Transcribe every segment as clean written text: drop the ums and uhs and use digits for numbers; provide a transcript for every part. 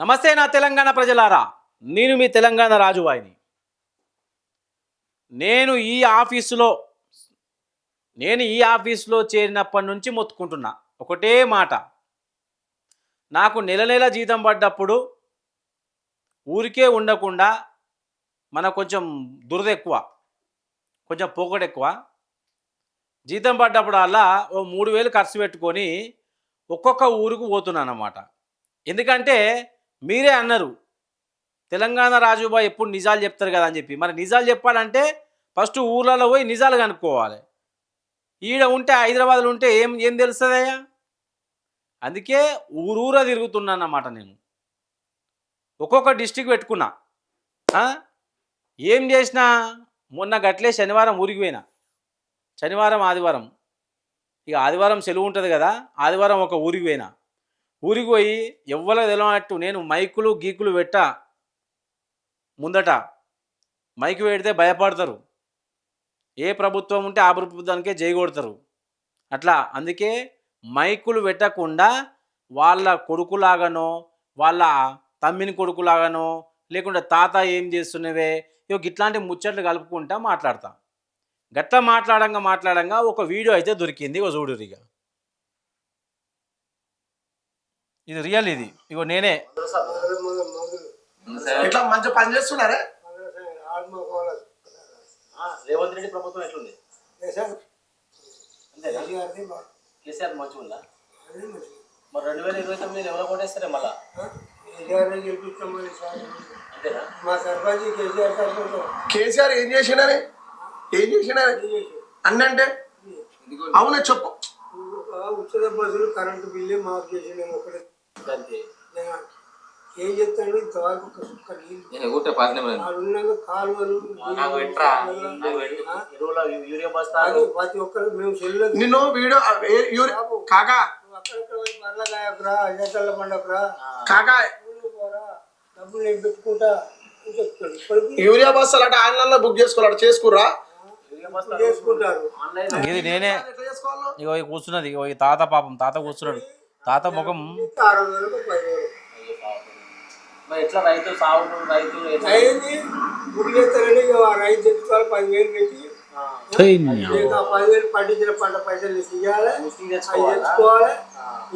నమస్తే నా తెలంగాణ ప్రజలారా, నేను మీ తెలంగాణ రాజువాయిని. నేను ఈ ఆఫీసులో చేరినప్పటి నుంచి మొత్తుకుంటున్నా ఒకటే మాట. నాకు నెల నెల జీతం పడ్డప్పుడు ఊరికే ఉండకుండా మనకు కొంచెం దురద ఎక్కువ, కొంచెం పోకడ ఎక్కువ. జీతం పడ్డప్పుడు అలా ఓ 3,000 ఖర్చు పెట్టుకొని ఒక్కొక్క ఊరికి పోతున్నాను అన్నమాట. ఎందుకంటే మీరే అన్నారు తెలంగాణ రాజుబాయ్ ఎప్పుడు నిజాలు చెప్తారు కదా అని చెప్పి. మరి నిజాలు చెప్పాలంటే ఫస్ట్ ఊర్లలో పోయి నిజాలు కనుక్కోవాలి. ఈడ ఉంటే హైదరాబాద్లో ఉంటే ఏం ఏం తెలుస్తుందయ్యా? అందుకే ఊరూరా తిరుగుతున్నా అన్నమాట. నేను ఒక్కొక్క డిస్టిక్ పెట్టుకున్నా. ఏం చేసినా మొన్న గట్లే శనివారం ఊరికి పోయినా. శనివారం ఆదివారం, ఇక ఆదివారం సెలవు ఉంటుంది కదా, ఆదివారం ఒక ఊరికి పోయినా. ఊరికి పోయి ఎవ్వరికి తెలియనట్టు నేను మైకులు గీకులు పెట్టా. ముందట మైకు పెడితే భయపడతారు. ఏ ప్రభుత్వం ఉంటే ఆ ప్రభుత్వానికే జై కొడతారు. అట్లా అందుకే మైకులు పెట్టకుండా వాళ్ళ కొడుకులాగానో వాళ్ళ తమ్మిని కొడుకులాగానో లేకుంటే తాత ఏం చేస్తున్నవే ఇట్లాంటి ముచ్చట్లు కలుపుకుంటా మాట్లాడతా. గట్లా మాట్లాడంగా ఒక వీడియో అయితే దొరికింది. ఇగో చూడురు. ఇది రియల్. ఇగో నేనే ఇట్లా మంచి పని చేస్తున్నారే. రేవంత్ రెడ్డి ప్రభుత్వం ఎట్లుంది? కేసీఆర్ మంచిగా ఉందా? మరి 2029 ఎవరో కొట్టేస్తారే మళ్ళా? కేసీఆర్ ఏం చేసినారే? అన్నంటే అవునా చెప్పు. ఉచిత బస్సులు కరెంటు బిల్లు మాఫ్ చేసిన ఒకటే. ఏం చెప్తాడు ఇంతవరకు ఒక సుక్క నీళ్ళు కాలువలు ప్రతి ఒక్కరు మేము సెల్లు నిన్ను వీడియో కాకా బర్లకాయకురా ఎగల పండకురా కాకా డబ్బులు నేను పెట్టుకుంటా చెప్తాడు. యూరియా బస్సులు అంటే ఆన్లైన్ లో బుక్ చేసుకురా చేసుకుంటారు. ఇది నేనే. ఇగో కూర్చున్నది. ఇగో ఈ తాత, పాపం తాత కూర్చున్నాడు. తాత ముఖం 6,000 10,000 ఎట్లా రైతు సాగు రైతు అయింది. గుడి చేస్తారని రైతు తెచ్చుకోవాలి 10,000 పెట్టి 10,000 పండించిన పంట పైసలు ఇవ్వాలి, అవి తెచ్చుకోవాలి.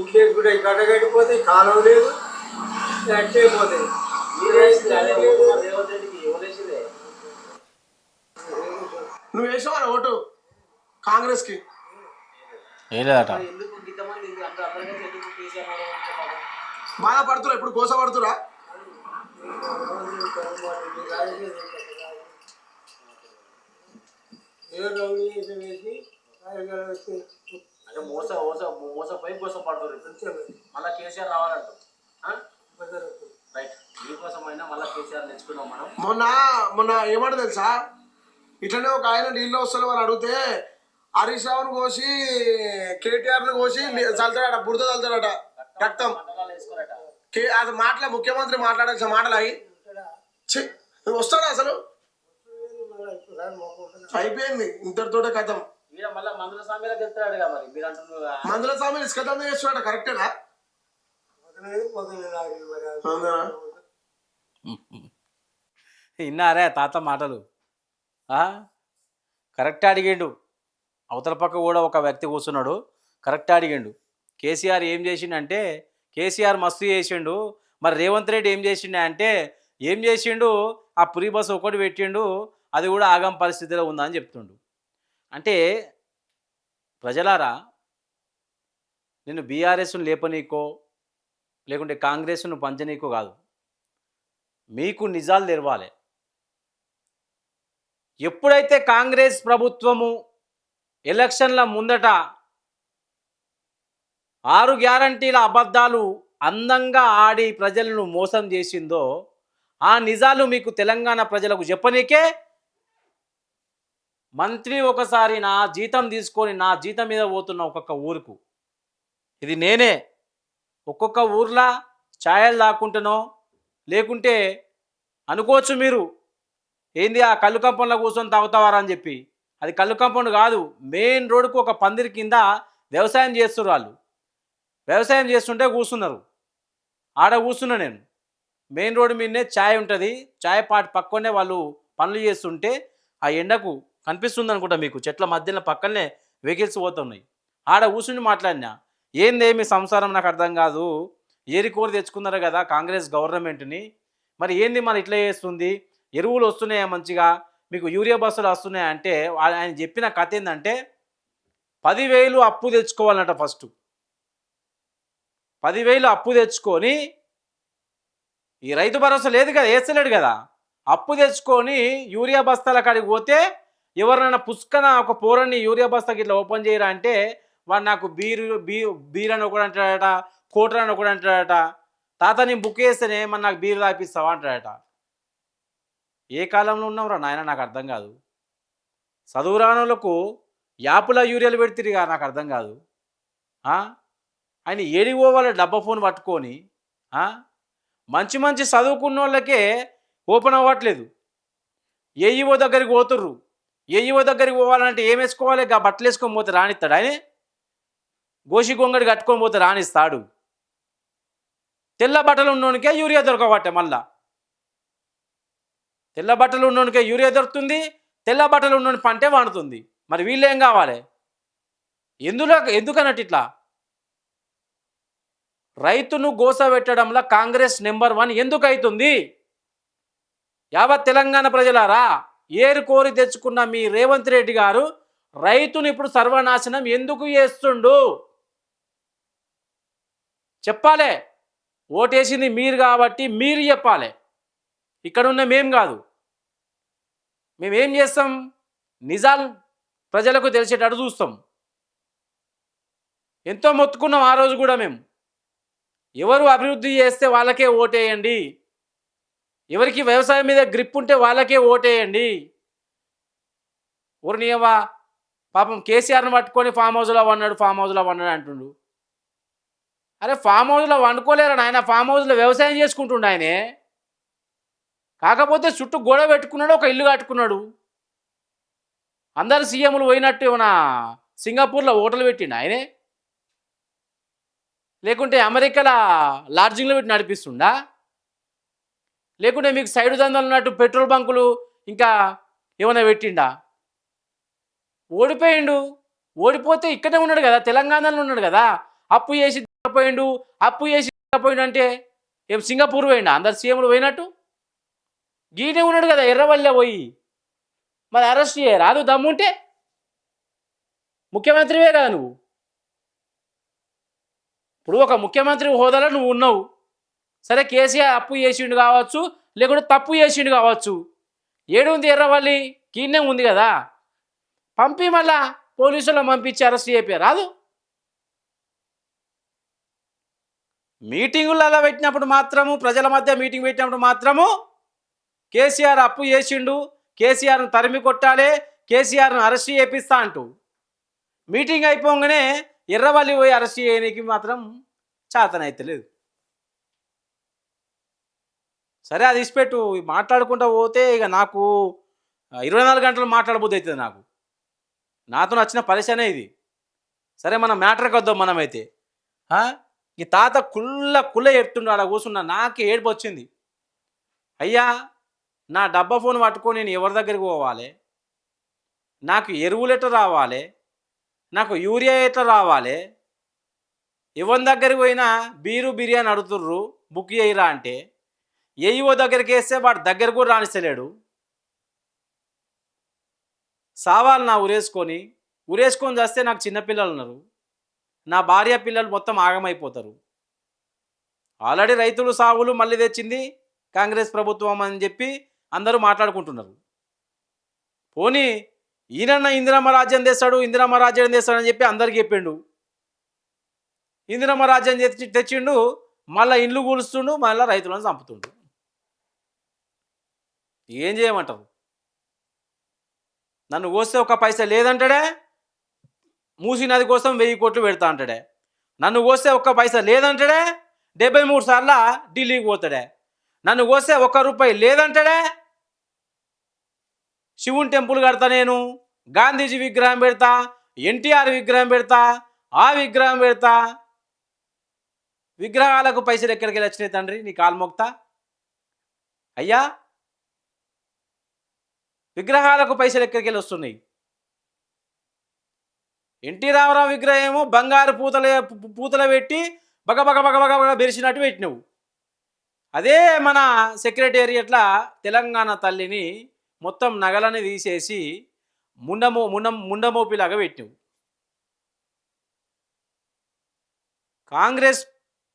ఇంట్లో వేసుకుంటే గడ్డ కట్టిపోతాయి, కాలం లేదు, అట్టే పోతాయి. నువ్వు వేసావా ఓటు కాంగ్రెస్ కి? వేయలేదట. బాధపడుతురా? ఇప్పుడు కోసపడుతురా? అంటే మోసపోయి కోసపడుతున్నారు. మళ్ళీ కేసీఆర్ రావాలంట. రైట్, మీకోసమైనా మళ్ళీ కేసీఆర్ తెచ్చుకున్నాం మనం. మొన్న ఏమంటారు తెలుసా? ఇట్లనే ఒక ఆయన నీళ్ళు వస్తారు అని అడిగితే హరీష్ రావును కోసి కేటీఆర్ను కోసి చల్తాడట, బుడత చల్తాడట రక్తం. అది ముఖ్యమంత్రి మాట్లాడాల్సిన మాటలు అవి వస్తాడా అసలు? అయిపోయింది ఇంతటితోటే కథం. మందుల స్వామి ఇసుకతం చేస్తున్నాడు. కరెక్టేనా? విన్నారే తాత మాటలు? కరెక్ట్ అడిగిండు. అవతల పక్క కూడా ఒక వ్యక్తి కూర్చున్నాడు, కరెక్ట్ అడిగిండు. కేసీఆర్ ఏం చేసిండంటే, కేసీఆర్ మస్తు చేసిండు, మరి రేవంత్ రెడ్డి ఏం చేసిండు అంటే, ఏం చేసిండు ఆ ఫ్రీ బస్ ఒకటి పెట్టిండు, అది కూడా ఆగం పరిస్థితిలో ఉందని చెప్తుండు. అంటే ప్రజలారా, నేను బీఆర్ఎస్ను లేపనీకో లేకుంటే కాంగ్రెస్ను పంచనీకో కాదు, మీకు నిజాలు తెలవాలి. ఎప్పుడైతే కాంగ్రెస్ ప్రభుత్వము ఎలక్షన్ల ముందట 6 గ్యారంటీల అబద్ధాలు అందంగా ఆడి ప్రజలను మోసం చేసిందో, ఆ నిజాలు మీకు తెలంగాణ ప్రజలకు చెప్పనీకే మంత్రి ఒకసారి నా జీతం తీసుకొని నా జీతం మీద పోతున్న ఒక్కొక్క ఊరుకు. ఇది నేనే ఒక్కొక్క ఊర్లో ఛాయలు దాక్కుంటునో లేకుంటే అనుకోవచ్చు మీరు, ఏంది ఆ కళ్ళు కంపౌండ్లో కూర్చొని తాగుతావారా అని చెప్పి. అది కళ్ళు కంపౌండ్ కాదు, మెయిన్ రోడ్డుకు ఒక పందిరి కింద వ్యవసాయం చేస్తున్నారు. వాళ్ళు వ్యవసాయం చేస్తుంటే కూర్చున్నారు. ఆడ కూర్చున్నా నేను. మెయిన్ రోడ్డు మీదనే ఛాయ్ ఉంటుంది, ఛాయ్ పాట్ పక్కనే వాళ్ళు పనులు చేస్తుంటే ఆ ఎండకు కనిపిస్తుంది అనుకుంటా మీకు, చెట్ల మధ్యలో పక్కనే వెహికల్స్ పోతున్నాయి. ఆడ కూర్చుని మాట్లాడినా, ఏందేమి సంసారం నాకు అర్థం కాదు, ఏరికోరు తెచ్చుకున్నారు కదా కాంగ్రెస్ గవర్నమెంట్ని, మరి ఏంది మరి ఇట్లా చేస్తుంది, ఎరువులు వస్తున్నాయా మంచిగా, మీకు యూరియా బస్సులు వస్తున్నాయా అంటే ఆయన చెప్పిన కథ ఏంటంటే 10,000 అప్పు తెచ్చుకోవాలన్నట. ఫస్ట్ 10,000 అప్పు తెచ్చుకొని, ఈ రైతు భరోసా లేదు కదా, వేస్తలేడు కదా, అప్పు తెచ్చుకొని యూరియా బస్తాల కాడికి పోతే ఎవరినైనా పుష్కన ఒక పోరని యూరియా బస్తాకి ఇట్లా ఓపెన్ చేయరా అంటే వాడు నాకు బీర్ అని ఒకడు అంటాడట, కోటర్ అని ఒకడు అంటాడట, తాత నేను బుక్ చేస్తేనే మరి నాకు బీర్ తాపిస్తావా అంటాడట. ఏ కాలంలో ఉన్నావురా నాయన నాకు అర్థం కాదు. చదువురానులకు యాపుల యూరియాలు పెడితిరిగా నాకు అర్థం కాదు. ఆయన ఏడికి పోవాలి డబ్బా ఫోన్ పట్టుకొని, మంచి మంచి చదువుకున్న వాళ్ళకే ఓపెన్ అవ్వట్లేదు. ఏఈఓ దగ్గరికి పోతుర్రు, ఏఈఓ దగ్గరికి పోవాలంటే ఏం వేసుకోవాలి, గా బట్టలు వేసుకొని పోతే రానిస్తాడు ఆయన, గోషి గొంగడి కట్టుకొని పోతే రానిస్తాడు. తెల్ల బట్టలు ఉన్నోనికే యూరియా దొరకబట్టే, మళ్ళా తెల్ల బట్టలు ఉన్నోనికే యూరియా దొరుకుతుంది, తెల్ల బట్టలు ఉన్నోని పంటే వాడుతుంది. మరి వీళ్ళు ఏం కావాలి, ఎందుకన్నట్టు ఇట్లా రైతును గోసపెట్టడంలో కాంగ్రెస్ నెంబర్ 1 ఎందుకు అవుతుంది? యావత్ తెలంగాణ ప్రజలారా, ఏరు కోరి తెచ్చుకున్న మీ రేవంత్ రెడ్డి గారు రైతును ఇప్పుడు సర్వనాశనం ఎందుకు చేస్తుండు చెప్పాలి. ఓటేసింది మీరు కాబట్టి మీరు చెప్పాలి, ఇక్కడ ఉన్న మేం కాదు. మేమేం చేస్తాం, నిజాలు ప్రజలకు తెలిసేటట్టు చూస్తాం. ఎంతో మొత్తుకున్నాం ఆ రోజు కూడా మేము, ఎవరు అభివృద్ధి చేస్తే వాళ్ళకే ఓటేయండి, ఎవరికి వ్యవసాయం మీద గ్రిప్ ఉంటే వాళ్ళకే ఓటేయండి. ఊరినియవా పాపం కేసీఆర్ని పట్టుకొని ఫామ్ హౌస్లో వన్నాడు అంటుండు. అరే ఫామ్ హౌస్లో వండుకోలేరు ఆయన, ఫామ్ హౌస్లో వ్యవసాయం చేసుకుంటుండు ఆయనే. కాకపోతే చుట్టూ గోడ పెట్టుకున్నాడు, ఒక ఇల్లు కట్టుకున్నాడు. అందరు సీఎంలు పోయినట్టు ఏమన్నా సింగపూర్లో హోటల్ పెట్టిండు ఆయనే, లేకుంటే అమెరికాలో లాడ్జింగ్లో పెట్టి నడిపిస్తుండా, లేకుంటే మీకు సైడ్ దందాలు ఉన్నట్టు పెట్రోల్ బంకులు ఇంకా ఏమైనా పెట్టిండా? ఓడిపోయిండు, ఓడిపోతే ఇక్కడే ఉన్నాడు కదా, తెలంగాణలో ఉన్నాడు కదా. అప్పు చేసి పోయిండు, అప్పు చేసి పోయిండు అంటే ఏం సింగపూర్ పోయిండా అందరు సీఎంలు పోయినట్టు? గీనే ఉన్నాడు కదా ఎర్రవల్లే పోయి, మరి అరెస్ట్ చేయరాదు దమ్ముంటే? ముఖ్యమంత్రివే కదా నువ్వు, ఇప్పుడు ఒక ముఖ్యమంత్రి హోదాలో నువ్వు ఉన్నావు. సరే కేసీఆర్ అప్పు చేసిండు కావచ్చు, లేకుంటే తప్పు చేసిండు కావచ్చు, ఏడుంది ఎర్రవల్లి కీనే ఉంది కదా, పంపి మళ్ళా పోలీసులు పంపించి అరెస్ట్ చేయారు రాదు. మీటింగులలో పెట్టినప్పుడు మాత్రము, ప్రజల మధ్య మీటింగ్ పెట్టినప్పుడు మాత్రము కేసీఆర్ అప్పు చేసిండు, కేసీఆర్ను తరిమి కొట్టాలి, కేసీఆర్ను అరెస్ట్ చేపిస్తా అంటూ మీటింగ్ అయిపోగానే ఎర్రవల్లి పోయి అరెస్ట్ చేయడానికి మాత్రం చేతనైతలేదు. సరే అది ఇసిపెట్టు, మాట్లాడుకుంటూ పోతే ఇక నాకు 24 గంటలు మాట్లాడబోద్ది అవుతుంది నాకు. నాతో నచ్చిన పరిచయనే ఇది. సరే మనం మ్యాటర్కి వద్దాం. మనమైతే ఈ తాత కుల్ల ఎడుతుండు, ఆడ కూర్చున్నా, నాకు ఏడుపు వచ్చింది. అయ్యా నా డబ్బా ఫోన్ పట్టుకొని నేను ఎవరి దగ్గరికి పోవాలి, నాకు ఎరువులు ఎట్లా రావాలి, నాకు యూరియా ఎట్లా రావాలి, ఎవరి దగ్గరికి పోయినా బిర్యానీ అడుగుతుర్రు బుక్ చేయరా అంటే ఏఈఓ దగ్గరికి వేస్తే వాడు దగ్గర కూడా రాణిస్తలేడు. సావాలి నా ఉరేసుకొని చేస్తే నాకు చిన్నపిల్లలు ఉన్నారు, నా భార్య పిల్లలు మొత్తం ఆగమైపోతారు. ఆల్రెడీ రైతులు సాగులు మళ్ళీ తెచ్చింది కాంగ్రెస్ ప్రభుత్వం అని చెప్పి అందరూ మాట్లాడుకుంటున్నారు. పోనీ ఈయనన్న ఇందిరమ్మ రాజ్యం తెస్తాడని చెప్పి అందరికి చెప్పిండు. ఇందిరమ్మ రాజ్యం తెచ్చిండు, మళ్ళీ ఇండ్లు కూలుస్తుండు, మళ్ళీ రైతులను చంపుతుండు. ఏం చేయమంటారు? నన్ను కోస్తే ఒక్క పైసా లేదంటాడే, మూసి నది కోసం 1000 కోట్లు పెడతా అంటాడే. నన్ను కోస్తే ఒక్క పైసా లేదంటాడే, 73 సార్లు ఢిల్లీకి పోతాడే. నన్ను కోస్తే ₹1 లేదంటాడే, శివుని టెంపుల్ కడతా, నేను గాంధీజీ విగ్రహం పెడతా, ఎన్టీఆర్ విగ్రహం పెడతా, ఆ విగ్రహం పెడతా. విగ్రహాలకు పైసలు ఎక్కడికి వచ్చినాయి తండ్రి, నీ కాలు మొక్తా? అయ్యా విగ్రహాలకు పైసలు ఎక్కడికి వెళ్ళి వస్తున్నాయి? ఎన్టీ రామారావు విగ్రహం ఏమో బంగారు పూతలు పెట్టి బగ బగ బగ బగ బగ బెరిసినట్టు పెట్టినవు. అదే మన సెక్రటేరియట్ల తెలంగాణ తల్లిని మొత్తం నగలని తీసేసి ముండమోపిలాగా పెట్టినవు. కాంగ్రెస్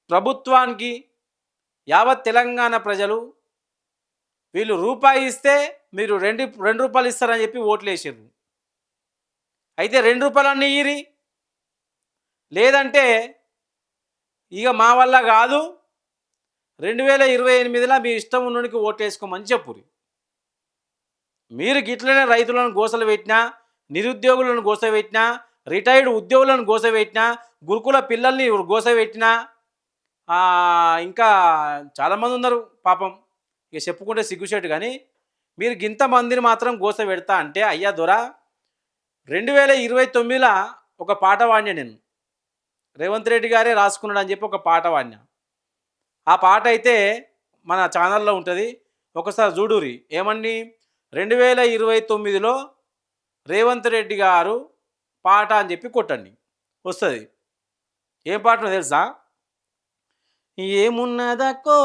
ప్రభుత్వానికి యావత్ తెలంగాణ ప్రజలు వీళ్ళు రూపాయి ఇస్తే మీరు రెండు రూపాయలు ఇస్తారని చెప్పి ఓట్లు వేసారు. అయితే 2 రూపాయలన్నీ ఇయ్యిరి, లేదంటే ఇక మా వల్ల కాదు 2028లో మీ ఇష్టం ఉన్నోనికి ఓట్లు వేసుకోమని చెప్పురి. మీరు గిట్లనే రైతులను గోసలు పెట్టినా, నిరుద్యోగులను గోసపెట్టినా, రిటైర్డ్ ఉద్యోగులను గోసపెట్టినా, గురుకుల పిల్లల్ని గోసపెట్టినా, ఇంకా చాలామంది ఉన్నారు పాపం, ఇక చెప్పుకుంటే సిగ్గుచేటు. కానీ మీరు ఇంతమందిని మాత్రం గోస పెడతా అంటే అయ్యా దొర 2029లో ఒక పాట వాడినా నేను, రేవంత్ రెడ్డి గారే రాసుకున్నాడు అని చెప్పి ఒక పాట వాడినా. ఆ పాట అయితే మన ఛానల్లో ఉంటుంది, ఒకసారి చూడురి. ఏమండి 2029లో రేవంత్ రెడ్డి గారు పాట అని చెప్పి కొట్టండి, వస్తుంది. ఏం పాటనో తెలుసా? ఏమున్నదక్కో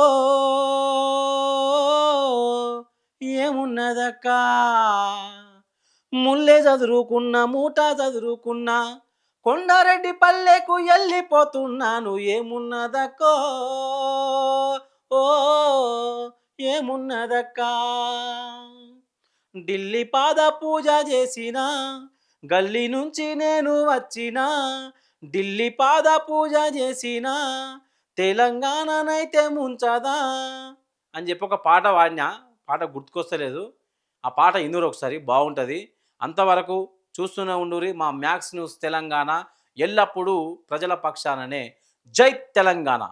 ఏమున్నదక్క, ముల్లే చదురుకున్నా మూట చదురుకున్నా, కొండారెడ్డి పల్లెకు వెళ్ళిపోతున్నాను. ఏమున్నదక్కో ఓ ఏమున్నదక్క, ఢిల్లీ పాద పూజ చేసిన, గల్లీ నుంచి నేను వచ్చిన, ఢిల్లీ పాద పూజ చేసిన, తెలంగాణనైతే ముంచదా అని చెప్పి ఒక పాట వాడినా. పాట గుర్తుకొస్తలేదు, ఆ పాట ఇన్నూరు ఒకసారి, బాగుంటుంది. అంతవరకు చూస్తూనే ఉండురి మా మ్యాక్స్ న్యూస్ తెలంగాణ, ఎల్లప్పుడూ ప్రజల పక్షాననే. జై తెలంగాణ.